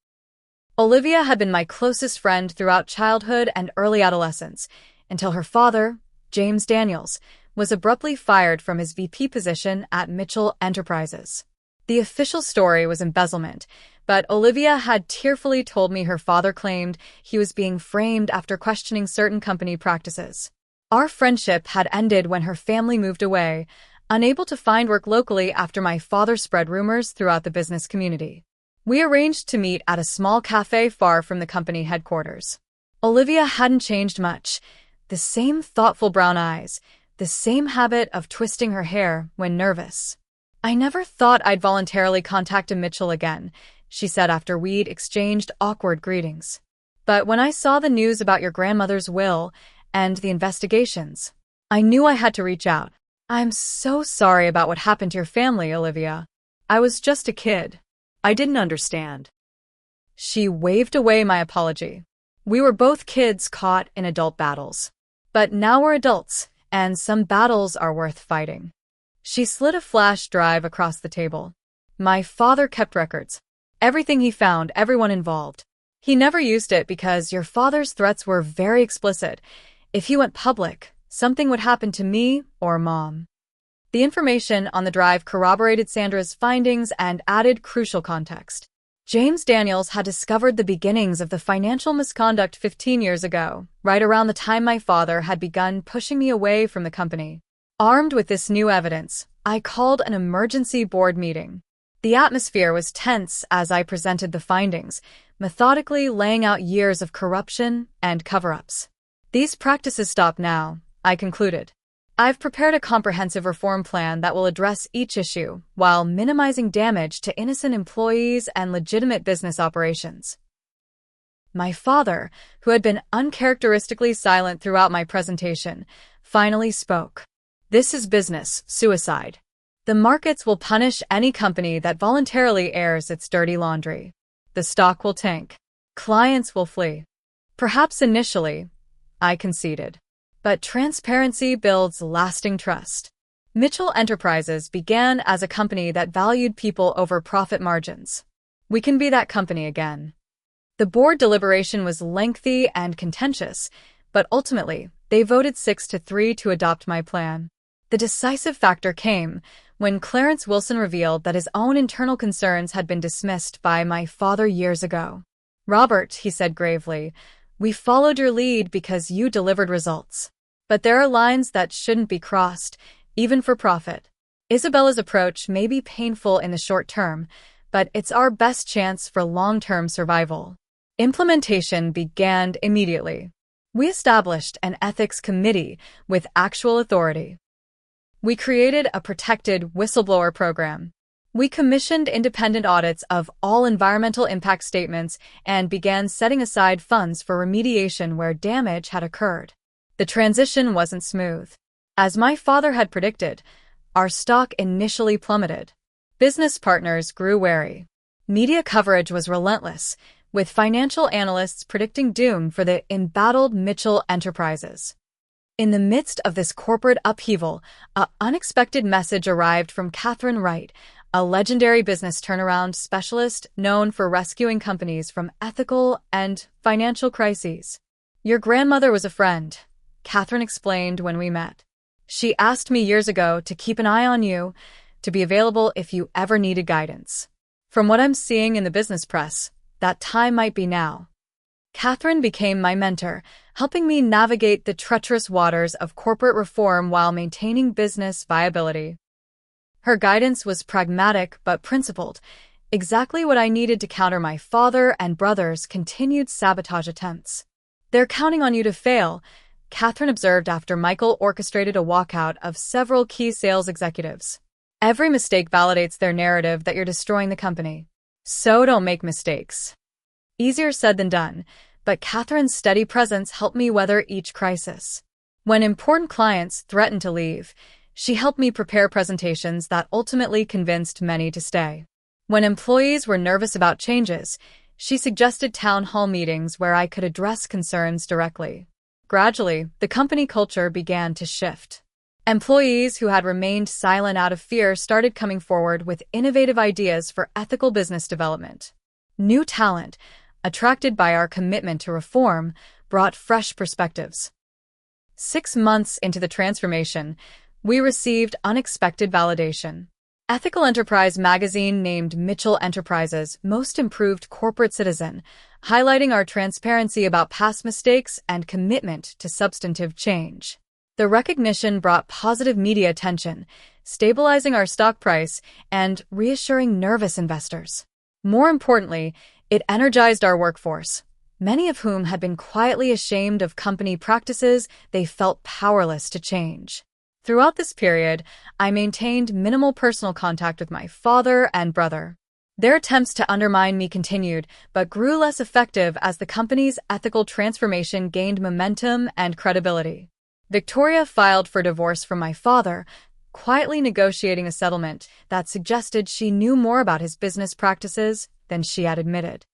Olivia had been my closest friend throughout childhood and early adolescence, until her father, James Daniels, was abruptly fired from his VP position at Mitchell Enterprises. The official story was embezzlement, but Olivia had tearfully told me her father claimed he was being framed after questioning certain company practices. Our friendship had ended when her family moved away, unable to find work locally after my father spread rumors throughout the business community. We arranged to meet at a small cafe far from the company headquarters. Olivia hadn't changed much. The same thoughtful brown eyes, the same habit of twisting her hair when nervous. "I never thought I'd voluntarily contact a Mitchell again," she said after we'd exchanged awkward greetings. "But when I saw the news about your grandmother's will and the investigations, I knew I had to reach out." "I'm so sorry about what happened to your family, Olivia. I was just a kid. I didn't understand." She waved away my apology. "We were both kids caught in adult battles. But now we're adults, and some battles are worth fighting." She slid a flash drive across the table. "My father kept records. Everything he found, everyone involved. He never used it because your father's threats were very explicit. If he went public, something would happen to me or Mom." The information on the drive corroborated Sandra's findings and added crucial context. James Daniels had discovered the beginnings of the financial misconduct 15 years ago, right around the time my father had begun pushing me away from the company. Armed with this new evidence, I called an emergency board meeting. The atmosphere was tense as I presented the findings, methodically laying out years of corruption and cover-ups. "These practices stop now," I concluded. "I've prepared a comprehensive reform plan that will address each issue while minimizing damage to innocent employees and legitimate business operations." My father, who had been uncharacteristically silent throughout my presentation, finally spoke. "This is business suicide. The markets will punish any company that voluntarily airs its dirty laundry. The stock will tank. Clients will flee." "Perhaps initially," I conceded. "But transparency builds lasting trust." Mitchell Enterprises began as a company that valued people over profit margins. We can be that company again. The board deliberation was lengthy and contentious, but ultimately, They voted 6-3 to adopt my plan. The decisive factor came when Clarence Wilson revealed that his own internal concerns had been dismissed by my father years ago. "Robert," he said gravely, "we followed your lead because you delivered results. But there are lines that shouldn't be crossed, even for profit. Isabella's approach may be painful in the short term, but it's our best chance for long-term survival." Implementation began immediately. We established an ethics committee with actual authority. We created a protected whistleblower program. We commissioned independent audits of all environmental impact statements and began setting aside funds for remediation where damage had occurred. The transition wasn't smooth. As my father had predicted, our stock initially plummeted. Business partners grew wary. Media coverage was relentless, with financial analysts predicting doom for the embattled Mitchell Enterprises. In the midst of this corporate upheaval, an unexpected message arrived from Catherine Wright, a legendary business turnaround specialist known for rescuing companies from ethical and financial crises. "Your grandmother was a friend," Catherine explained when we met. "She asked me years ago to keep an eye on you, to be available if you ever needed guidance. From what I'm seeing in the business press, that time might be now." Catherine became my mentor, helping me navigate the treacherous waters of corporate reform while maintaining business viability. Her guidance was pragmatic but principled, exactly what I needed to counter my father and brother's continued sabotage attempts. "They're counting on you to fail," Catherine observed after Michael orchestrated a walkout of several key sales executives. "Every mistake validates their narrative that you're destroying the company. So don't make mistakes." Easier said than done, but Catherine's steady presence helped me weather each crisis. When important clients threatened to leave, she helped me prepare presentations that ultimately convinced many to stay. When employees were nervous about changes, she suggested town hall meetings where I could address concerns directly. Gradually, the company culture began to shift. Employees who had remained silent out of fear started coming forward with innovative ideas for ethical business development. New talent, attracted by our commitment to reform, brought fresh perspectives. 6 months into the transformation, we received unexpected validation. Ethical Enterprise magazine named Mitchell Enterprises Most Improved Corporate Citizen, highlighting our transparency about past mistakes and commitment to substantive change. The recognition brought positive media attention, stabilizing our stock price and reassuring nervous investors. More importantly, it energized our workforce, many of whom had been quietly ashamed of company practices they felt powerless to change. Throughout this period, I maintained minimal personal contact with my father and brother. Their attempts to undermine me continued, but grew less effective as the company's ethical transformation gained momentum and credibility. Victoria filed for divorce from my father, quietly negotiating a settlement that suggested she knew more about his business practices than she had admitted.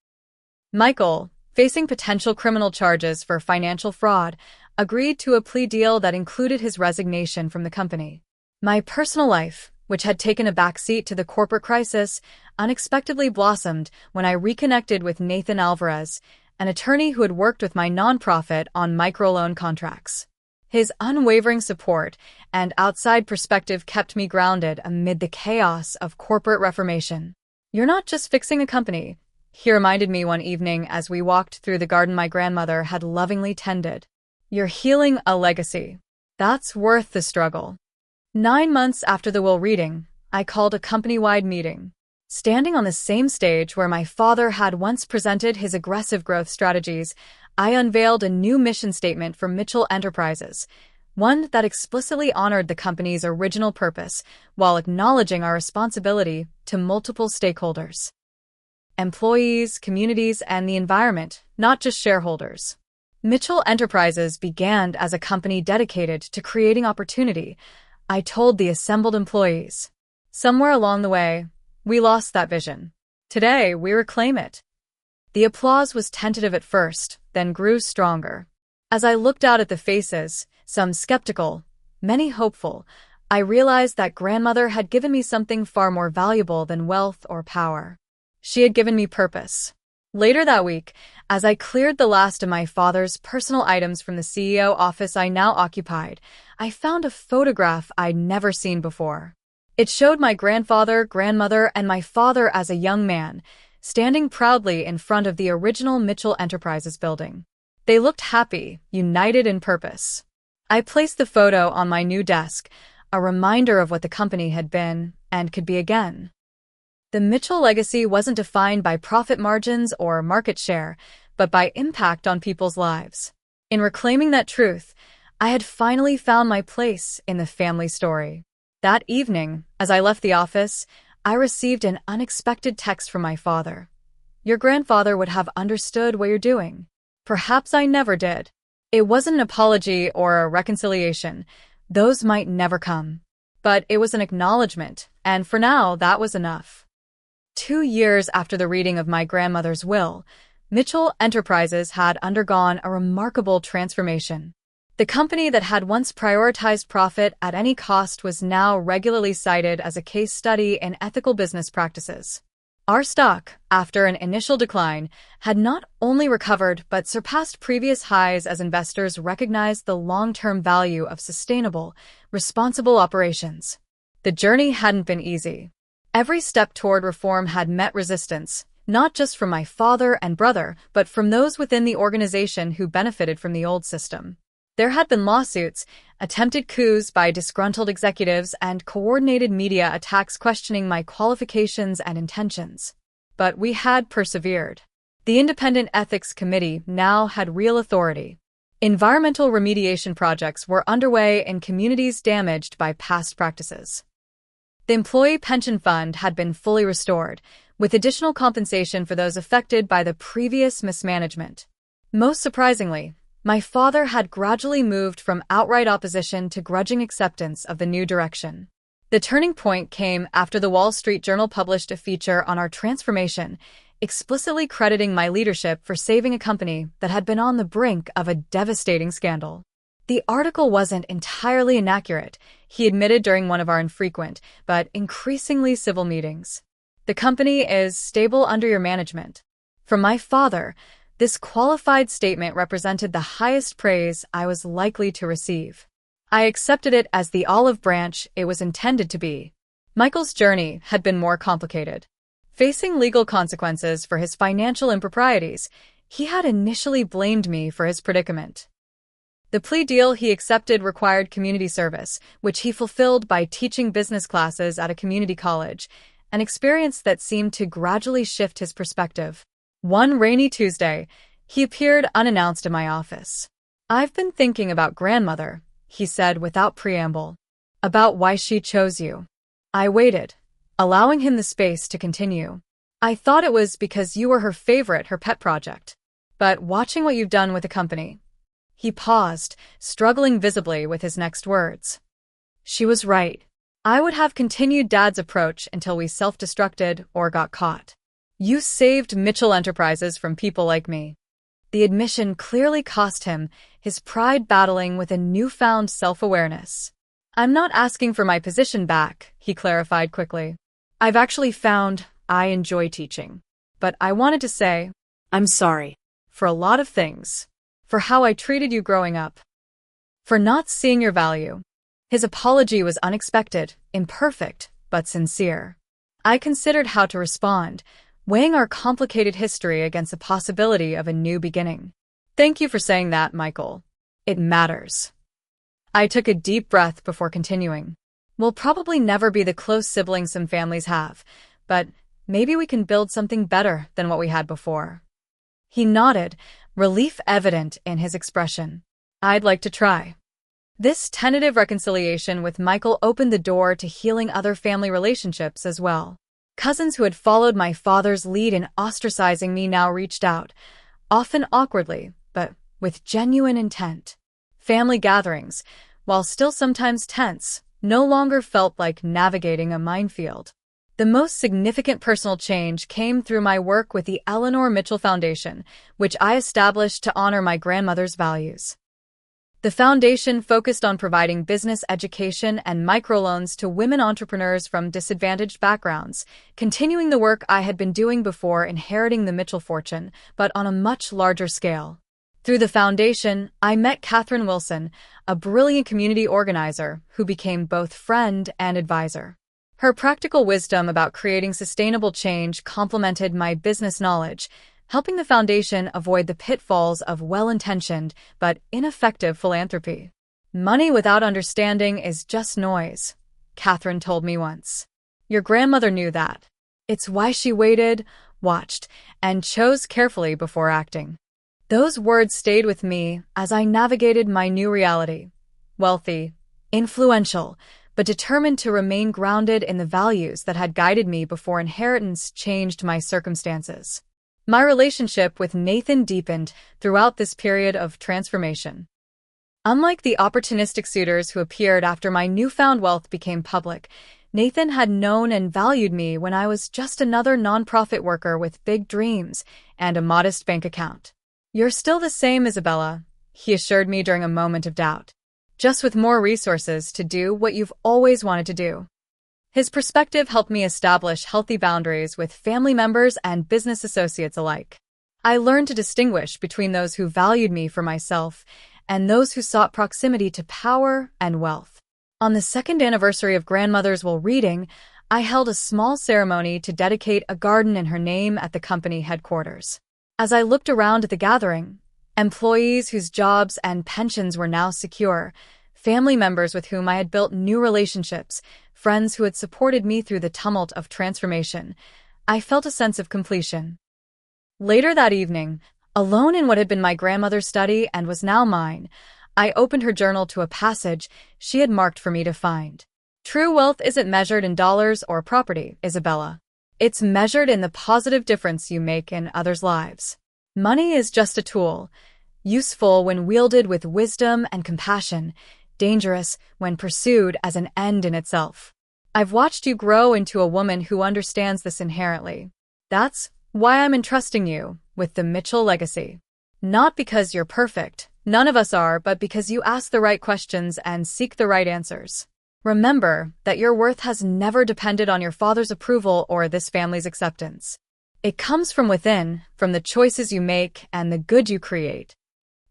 Michael, facing potential criminal charges for financial fraud, agreed to a plea deal that included his resignation from the company. My personal life, which had taken a backseat to the corporate crisis, unexpectedly blossomed when I reconnected with Nathan Alvarez, an attorney who had worked with my nonprofit on microloan contracts. His unwavering support and outside perspective kept me grounded amid the chaos of corporate reformation. "You're not just fixing a company," he reminded me one evening as we walked through the garden my grandmother had lovingly tended. "You're healing a legacy. That's worth the struggle." 9 months after the will reading, I called a company-wide meeting. Standing on the same stage where my father had once presented his aggressive growth strategies, I unveiled a new mission statement for Mitchell Enterprises, one that explicitly honored the company's original purpose while acknowledging our responsibility to multiple stakeholders: employees, communities, and the environment, not just shareholders. Mitchell Enterprises began as a company dedicated to creating opportunity, I told the assembled employees. Somewhere along the way, we lost that vision. Today, we reclaim it. The applause was tentative at first, then grew stronger. As I looked out at the faces, some skeptical, many hopeful, I realized that grandmother had given me something far more valuable than wealth or power. She had given me purpose. Later that week, as I cleared the last of my father's personal items from the CEO office I now occupied, I found a photograph I'd never seen before. It showed my grandfather, grandmother, and my father as a young man, standing proudly in front of the original Mitchell Enterprises building. They looked happy, united in purpose. I placed the photo on my new desk, a reminder of what the company had been and could be again. The Mitchell legacy wasn't defined by profit margins or market share, but by impact on people's lives. In reclaiming that truth, I had finally found my place in the family story. That evening, as I left the office, I received an unexpected text from my father. "Your grandfather would have understood what you're doing." Perhaps I never did. It wasn't an apology or a reconciliation. Those might never come. But it was an acknowledgement, and for now, that was enough. 2 years after the reading of my grandmother's will, Mitchell Enterprises had undergone a remarkable transformation. The company that had once prioritized profit at any cost was now regularly cited as a case study in ethical business practices. Our stock, after an initial decline, had not only recovered but surpassed previous highs as investors recognized the long-term value of sustainable, responsible operations. The journey hadn't been easy. Every step toward reform had met resistance, not just from my father and brother, but from those within the organization who benefited from the old system. There had been lawsuits, attempted coups by disgruntled executives, and coordinated media attacks questioning my qualifications and intentions. But we had persevered. The Independent Ethics Committee now had real authority. Environmental remediation projects were underway in communities damaged by past practices. The Employee Pension Fund had been fully restored, with additional compensation for those affected by the previous mismanagement. Most surprisingly, my father had gradually moved from outright opposition to grudging acceptance of the new direction. The turning point came after the Wall Street Journal published a feature on our transformation, explicitly crediting my leadership for saving a company that had been on the brink of a devastating scandal. The article wasn't entirely inaccurate, he admitted during one of our infrequent, but increasingly civil meetings. The company is stable under your management. From my father, this qualified statement represented the highest praise I was likely to receive. I accepted it as the olive branch it was intended to be. Michael's journey had been more complicated. Facing legal consequences for his financial improprieties, he had initially blamed me for his predicament. The plea deal he accepted required community service, which he fulfilled by teaching business classes at a community college, an experience that seemed to gradually shift his perspective. One rainy Tuesday, he appeared unannounced in my office. "I've been thinking about grandmother," he said without preamble. "About why she chose you." I waited, allowing him the space to continue. "I thought it was because you were her favorite, her pet project. But watching what you've done with the company." He paused, struggling visibly with his next words. "She was right. I would have continued Dad's approach until we self-destructed or got caught. You saved Mitchell Enterprises from people like me." The admission clearly cost him, his pride battling with a newfound self-awareness. "I'm not asking for my position back," he clarified quickly. "I've actually found I enjoy teaching. But I wanted to say, I'm sorry. For a lot of things. For how I treated you growing up. For not seeing your value." His apology was unexpected, imperfect, but sincere. I considered how to respond, weighing our complicated history against the possibility of a new beginning. "Thank you for saying that, Michael. It matters." I took a deep breath before continuing. "We'll probably never be the close siblings some families have, but maybe we can build something better than what we had before." He nodded, relief evident in his expression. "I'd like to try." This tentative reconciliation with Michael opened the door to healing other family relationships as well. Cousins who had followed my father's lead in ostracizing me now reached out, often awkwardly, but with genuine intent. Family gatherings, while still sometimes tense, no longer felt like navigating a minefield. The most significant personal change came through my work with the Eleanor Mitchell Foundation, which I established to honor my grandmother's values. The foundation focused on providing business education and microloans to women entrepreneurs from disadvantaged backgrounds, continuing the work I had been doing before inheriting the Mitchell fortune, but on a much larger scale. Through the foundation, I met Catherine Wilson, a brilliant community organizer who became both friend and advisor. Her practical wisdom about creating sustainable change complemented my business knowledge, helping the foundation avoid the pitfalls of well-intentioned but ineffective philanthropy. Money without understanding is just noise, Catherine told me once. Your grandmother knew that. It's why she waited, watched, and chose carefully before acting. Those words stayed with me as I navigated my new reality. Wealthy, influential, but determined to remain grounded in the values that had guided me before inheritance changed my circumstances. My relationship with Nathan deepened throughout this period of transformation. Unlike the opportunistic suitors who appeared after my newfound wealth became public, Nathan had known and valued me when I was just another nonprofit worker with big dreams and a modest bank account. You're still the same, Isabella, he assured me during a moment of doubt, just with more resources to do what you've always wanted to do. His perspective helped me establish healthy boundaries with family members and business associates alike. I learned to distinguish between those who valued me for myself and those who sought proximity to power and wealth. On the second anniversary of Grandmother's Will Reading, I held a small ceremony to dedicate a garden in her name at the company headquarters. As I looked around at the gathering, employees whose jobs and pensions were now secure, family members with whom I had built new relationships, friends who had supported me through the tumult of transformation, I felt a sense of completion. Later that evening, alone in what had been my grandmother's study and was now mine, I opened her journal to a passage she had marked for me to find. True wealth isn't measured in dollars or property, Isabella. It's measured in the positive difference you make in others' lives. Money is just a tool, useful when wielded with wisdom and compassion, dangerous when pursued as an end in itself. I've watched you grow into a woman who understands this inherently. That's why I'm entrusting you with the Mitchell legacy. Not because you're perfect, none of us are, but because you ask the right questions and seek the right answers. Remember that your worth has never depended on your father's approval or this family's acceptance. It comes from within, from the choices you make and the good you create.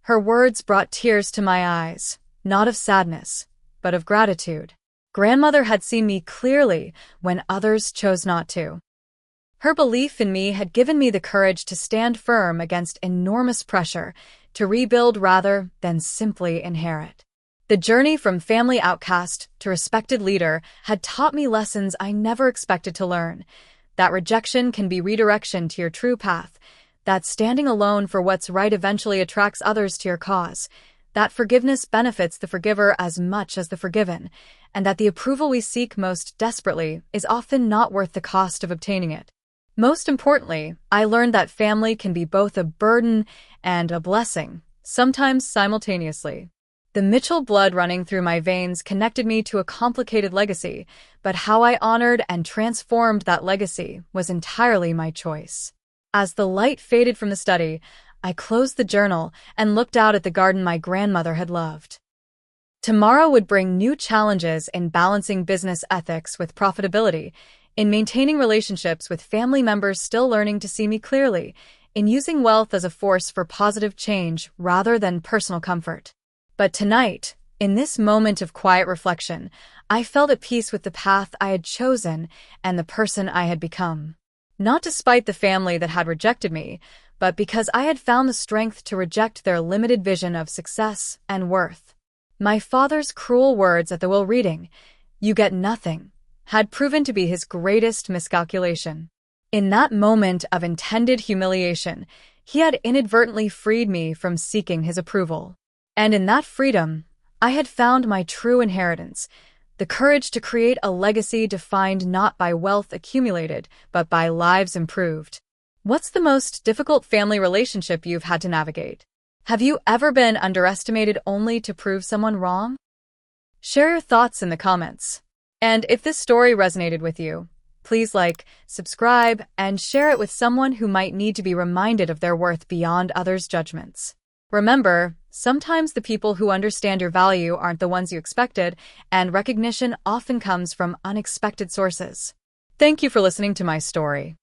Her words brought tears to my eyes, not of sadness, but of gratitude. Grandmother had seen me clearly when others chose not to. Her belief in me had given me the courage to stand firm against enormous pressure, to rebuild rather than simply inherit. The journey from family outcast to respected leader had taught me lessons I never expected to learn. That rejection can be redirection to your true path. That standing alone for what's right eventually attracts others to your cause. That forgiveness benefits the forgiver as much as the forgiven. And that the approval we seek most desperately is often not worth the cost of obtaining it. Most importantly, I learned that family can be both a burden and a blessing, sometimes simultaneously. The Mitchell blood running through my veins connected me to a complicated legacy, but how I honored and transformed that legacy was entirely my choice. As the light faded from the study, I closed the journal and looked out at the garden my grandmother had loved. Tomorrow would bring new challenges in balancing business ethics with profitability, in maintaining relationships with family members still learning to see me clearly, in using wealth as a force for positive change rather than personal comfort. But tonight, in this moment of quiet reflection, I felt at peace with the path I had chosen and the person I had become. Not despite the family that had rejected me, but because I had found the strength to reject their limited vision of success and worth. My father's cruel words at the will reading, "You get nothing," had proven to be his greatest miscalculation. In that moment of intended humiliation, he had inadvertently freed me from seeking his approval. And in that freedom, I had found my true inheritance, the courage to create a legacy defined not by wealth accumulated, but by lives improved. What's the most difficult family relationship you've had to navigate? Have you ever been underestimated only to prove someone wrong? Share your thoughts in the comments. And if this story resonated with you, please like, subscribe, and share it with someone who might need to be reminded of their worth beyond others' judgments. Remember, sometimes the people who understand your value aren't the ones you expected, and recognition often comes from unexpected sources. Thank you for listening to my story.